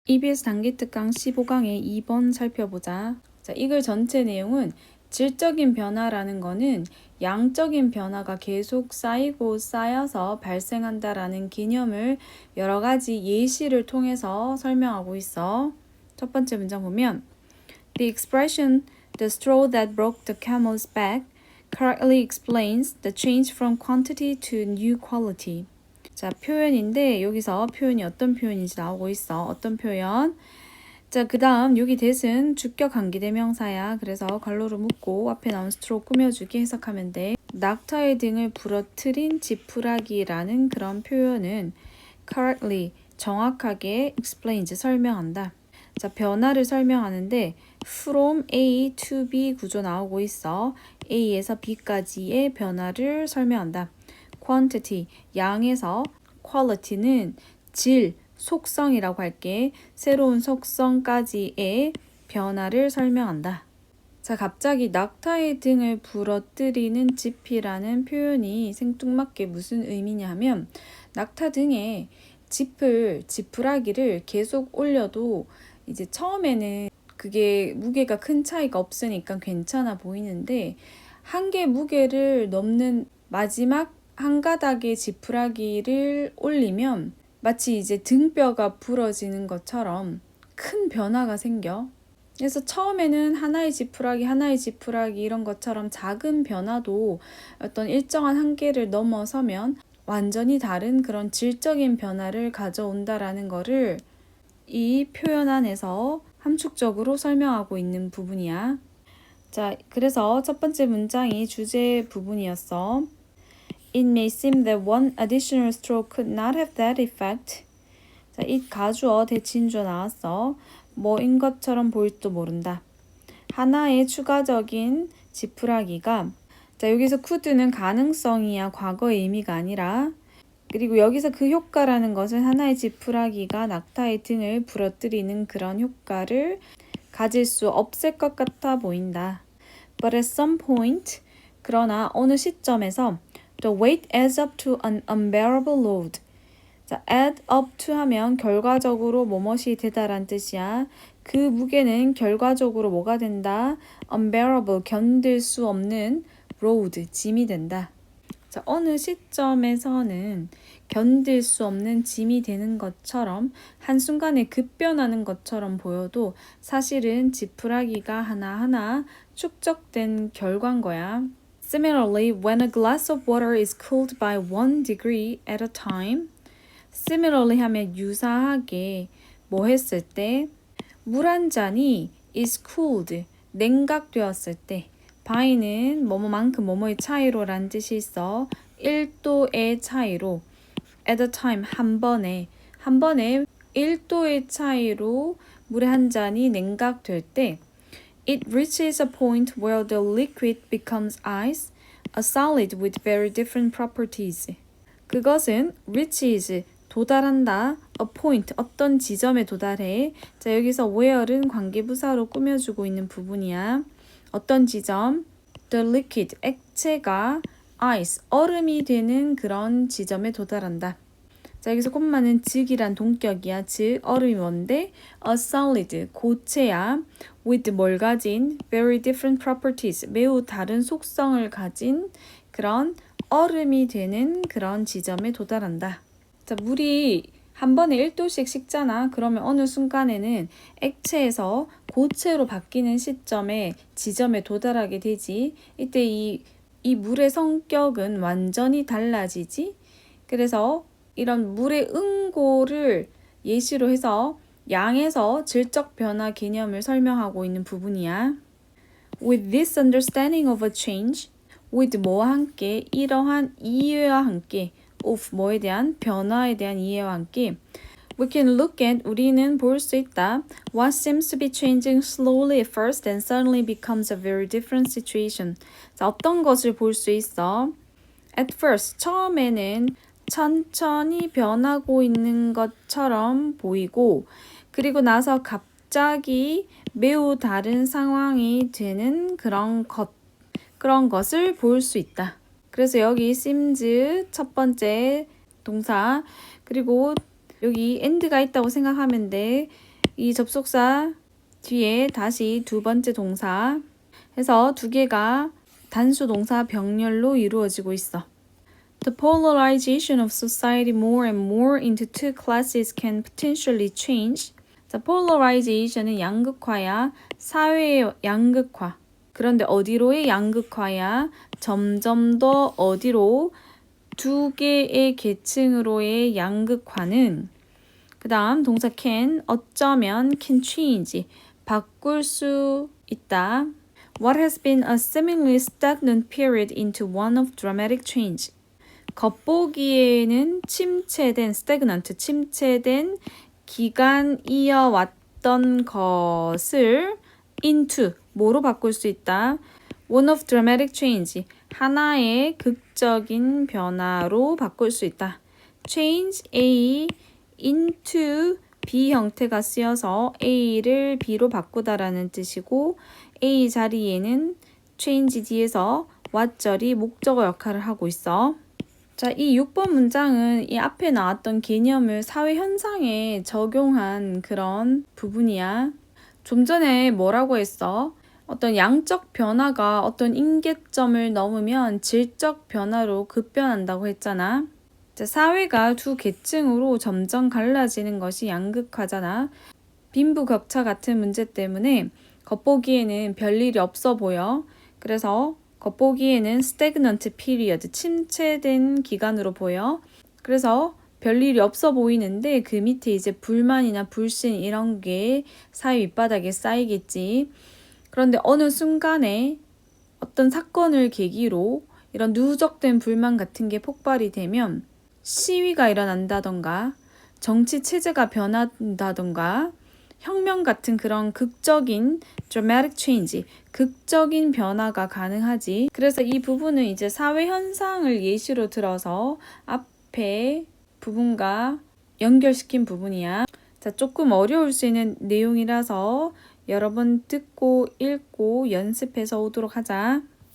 EBS 단기 특강 15강의 2번 살펴보자. 자, 이 글 전체 내용은 질적인 변화라는 거는 양적인 변화가 계속 쌓이고 쌓여서 발생한다라는 개념을 여러 가지 예시를 통해서 설명하고 있어. 첫 번째 문장 보면 The expression the straw that broke the camel's back correctly explains the change from quantity to new quality. 자, 표현인데 여기서 표현이 어떤 표현인지 나오고 있어. 어떤 표현? 자, 그 다음 여기 that은 주격 관계대명사야. 그래서 괄호로 묶고 앞에 나온 straw 꾸며주기 해석하면 돼. 낙타의 등을 부러뜨린 지푸라기라는 그런 표현은 correctly, 정확하게 explains, 설명한다. 자, 변화를 설명하는데 from A to B 구조 나오고 있어. A에서 B까지의 변화를 설명한다. quantity, 양에서 quality는 질, 속성이라고 할게. 새로운 속성까지의 변화를 설명한다. 자, 갑자기 낙타의 등을 부러뜨리는 지피라는 표현이 생뚱맞게 무슨 의미냐 하면 낙타 등에 지푸라기를 계속 올려도 이제 처음에는 그게 무게가 큰 차이가 없으니까 괜찮아 보이는데 한계 무게를 넘는 마지막 한 가닥의 지푸라기를 올리면 마치 이제 등뼈가 부러지는 것처럼 큰 변화가 생겨. 그래서 처음에는 하나의 지푸라기 이런 것처럼 작은 변화도 어떤 일정한 한계를 넘어서면 완전히 다른 그런 질적인 변화를 가져온다라는 거를 이 표현 안에서 함축적으로 설명하고 있는 부분이야. 자, 그래서 첫 번째 문장이 주제 부분이었어. It may seem that one additional straw could not have that effect. 자, it 가주어 대칭주어 나왔어. 뭐인 것처럼 보일지도 모른다. 하나의 추가적인 지푸라기가 자, 여기서 could는 가능성이야. 과거의 의미가 아니라 그리고 여기서 그 효과라는 것은 하나의 지푸라기가 낙타의 등을 부러뜨리는 그런 효과를 가질 수 없을 것 같아 보인다. But at some point, 그러나 어느 시점에서 the weight adds up to an unbearable load. 자, add up to 하면 결과적으로 뭐뭇이 되다란 뜻이야. 그 무게는 결과적으로 뭐가 된다? unbearable, 견딜 수 없는 load, 짐이 된다. 자, 어느 시점에서는 견딜 수 없는 짐이 되는 것처럼 한순간에 급변하는 것처럼 보여도 사실은 지푸라기가 하나하나 축적된 결과인 거야. Similarly, when a glass of water is cooled by 1 degree at a time, similarly 하면 유사하게 뭐 했을 때 물 한 잔이 is cooled, 냉각되었을 때 by는 뭐뭐만큼 뭐뭐의 차이로 란 뜻이 있어. 1도의 차이로 at a time, 한 번에 1도의 차이로 물의 한 잔이 냉각될 때 it reaches a point where the liquid becomes ice, a solid with very different properties. 그것은 reaches, 도달한다. a point, 어떤 지점에 도달해. 자, 여기서 where는 관계부사로 꾸며주고 있는 부분이야. 어떤 지점? The liquid, 액체가 ice, 얼음이 되는 그런 지점에 도달한다. 자, 여기서 콤마는 즉이란 동격이야. 즉, 얼음이 뭔데? A solid, 고체야. With 뭘 가진? Very different properties, 매우 다른 속성을 가진 그런 얼음이 되는 그런 지점에 도달한다. 자, 물이 한 번에 1도씩 식잖아. 그러면 어느 순간에는 액체에서 고체로 바뀌는 지점에 도달하게 되지. 이때 이 물의 성격은 완전히 달라지지. 그래서 이런 물의 응고를 예시로 해서 양에서 질적 변화 개념을 설명하고 있는 부분이야. With this understanding of a change, with 뭐와 함께, 이러한 이해와 함께, of 뭐에 대한, 변화에 대한 이해와 함께 we can look at, 우리는 볼 수 있다. What seems to be changing slowly at first and suddenly becomes a very different situation. 자, 어떤 것을 볼 수 있어? At first, 처음에는 천천히 변하고 있는 것처럼 보이고 그리고 나서 갑자기 매우 다른 상황이 되는 그런 것을 볼 수 있다. 그래서 여기 seems 첫 번째 동사 그리고 여기 and가 있다고 생각하면 돼. 이 접속사 뒤에 다시 두 번째 동사 해서 두 개가 단수 동사 병렬로 이루어지고 있어. The polarization of society more and more into two classes can potentially change. 자, polarization은 양극화야. 사회의 양극화. 그런데 어디로의 양극화야? 점점 더 어디로? 두 개의 계층으로의 양극화는 그 다음 동사 can, 어쩌면 can change, 바꿀 수 있다. What has been a seemingly stagnant period into one of dramatic change. 겉보기에는 침체된, stagnant, 침체된 기간 이어왔던 것을 into, 뭐로 바꿀 수 있다? One of dramatic change, 하나의 극적인 변화로 바꿀 수 있다. Change A into B 형태가 쓰여서 A를 B로 바꾸다라는 뜻이고 A 자리에는 change 뒤에서 what절이 목적어 역할을 하고 있어. 자, 이 6번 문장은 이 앞에 나왔던 개념을 사회 현상에 적용한 그런 부분이야. 좀 전에 뭐라고 했어? 어떤 양적 변화가 어떤 임계점을 넘으면 질적 변화로 급변한다고 했잖아. 자, 사회가 두 계층으로 점점 갈라지는 것이 양극화잖아. 빈부격차 같은 문제 때문에 겉보기에는 별일이 없어 보여. 그래서 겉보기에는 stagnant period, 침체된 기간으로 보여. 그래서 별일이 없어 보이는데 그 밑에 이제 불만이나 불신 이런 게 사회 밑바닥에 쌓이겠지. 그런데 어느 순간에 어떤 사건을 계기로 이런 누적된 불만 같은 게 폭발이 되면 시위가 일어난다던가 정치 체제가 변한다던가 혁명 같은 그런 극적인 dramatic change, 극적인 변화가 가능하지. 그래서 이 부분은 이제 사회 현상을 예시로 들어서 앞에 부분과 연결시킨 부분이야. 자, 조금 어려울 수 있는 내용이라서 여러 번 듣고 읽고 연습해서 오도록 하자.